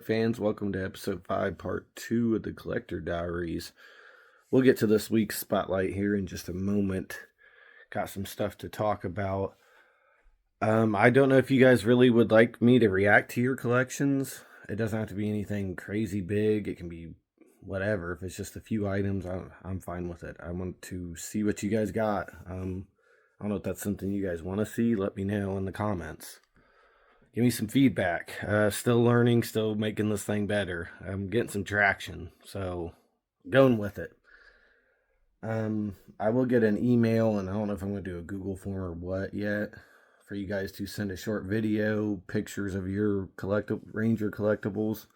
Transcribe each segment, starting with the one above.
it, fans? Welcome to episode 5, part 2 of the Collector Diaries. We'll get to this week's spotlight here in just a moment. Got some stuff to talk about. I don't know if you guys really would like me to react to your collections. It doesn't have to be anything crazy big. It can be whatever. If it's just a few items, I'm fine with it. I want to see what you guys got. I don't know if that's something you guys want to see. Let me know in the comments. Give me some feedback. Still learning, still making this thing better. I'm getting some traction, so going with it. I will get an email, and I don't know if I'm going to do a Google form or what yet, for you guys to send a short video, pictures of your Ranger collectibles.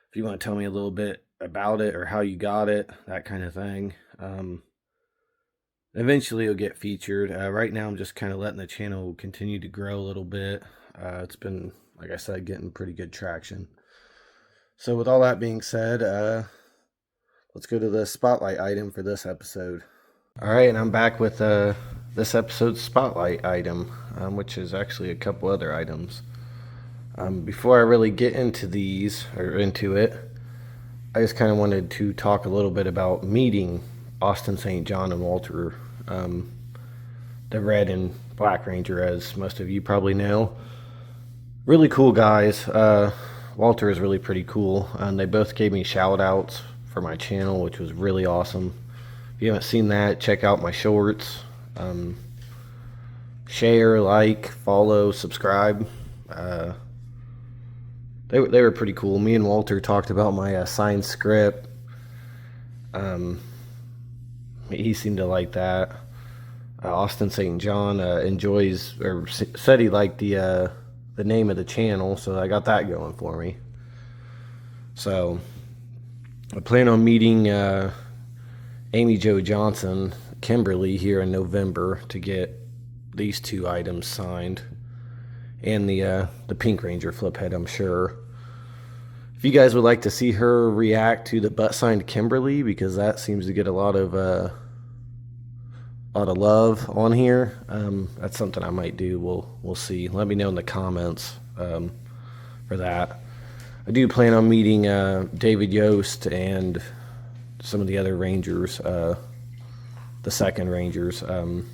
If you want to tell me a little bit about it or how you got it, that kind of thing. Eventually it'll get featured. Right now I'm just kind of letting the channel continue to grow a little bit. It's been, like I said, getting pretty good traction. So with all that being said, let's go to the spotlight item for this episode. Alright, and I'm back with this episode's spotlight item, which is actually a couple other items. Before I really get into these, or into it, I just kind of wanted to talk a little bit about meeting Austin St. John and Walter, the Red and Black Ranger, as most of you probably know. Really cool guys. Walter is really pretty cool, and they both gave me shout outs for my channel, which was really awesome. If you haven't seen that, check out my shorts. Share, like, follow, subscribe. They were pretty cool. Me and Walter talked about my signed script. He seemed to like that. Austin St. John enjoys, or said he liked the name of the channel, so I got that going for me. So I plan on meeting Amy Jo Johnson, Kimberly, here in November to get these two items signed, and the Pink Ranger flip head, I'm sure. If you guys would like to see her react to the butt signed Kimberly, because that seems to get a lot of love on here, that's something I might do. We'll see. Let me know in the comments for that. I do plan on meeting David Yost and some of the other Rangers, the second Rangers, in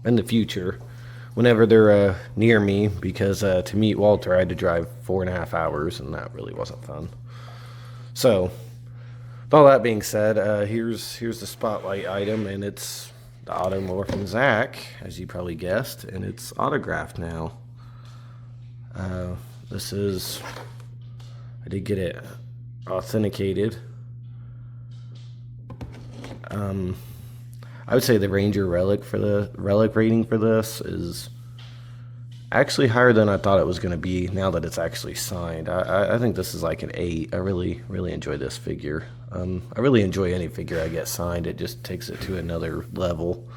the future, whenever they're near me, because to meet Walter I had to drive 4.5 hours, and that really wasn't fun. So with all that being said, here's the spotlight item, and it's the Automorphin Zack, as you probably guessed, and it's autographed now. This is, I did get it authenticated. I would say the Ranger Relic rating for this is actually higher than I thought it was going to be, now that it's actually signed. I think this is like an 8. I really enjoy this figure. I really enjoy any figure I get signed. It just takes it to another level.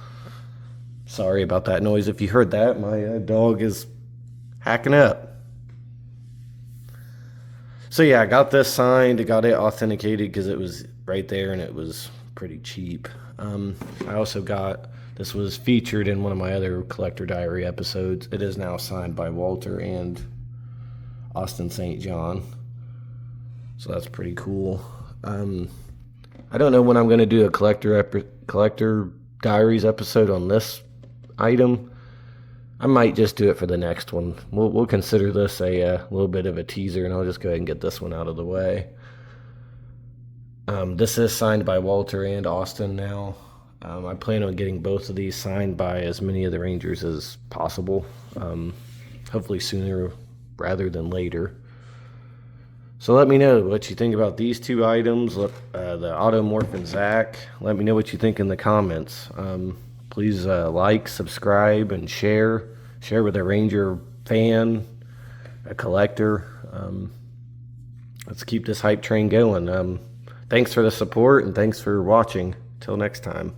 Sorry about that noise if you heard that. My dog is hacking up. So yeah, I got this signed. I got it authenticated because it was right there and it was pretty cheap. I also got, this was featured in one of my other Collector Diary episodes. It is now signed by Walter and Austin St. John. So that's pretty cool. I don't know when I'm going to do a Collector Diaries episode on this item. I might just do it for the next one. We'll consider this a little bit of a teaser, and I'll just go ahead and get this one out of the way. This is signed by Walter and Austin now. I plan on getting both of these signed by as many of the Rangers as possible. Hopefully sooner rather than later. So let me know what you think about these two items, the Automorphin Zack. Let me know what you think in the comments. Please like, subscribe, and share. Share with a Ranger fan, a collector. Let's keep this hype train going. Thanks for the support, and thanks for watching. Till next time.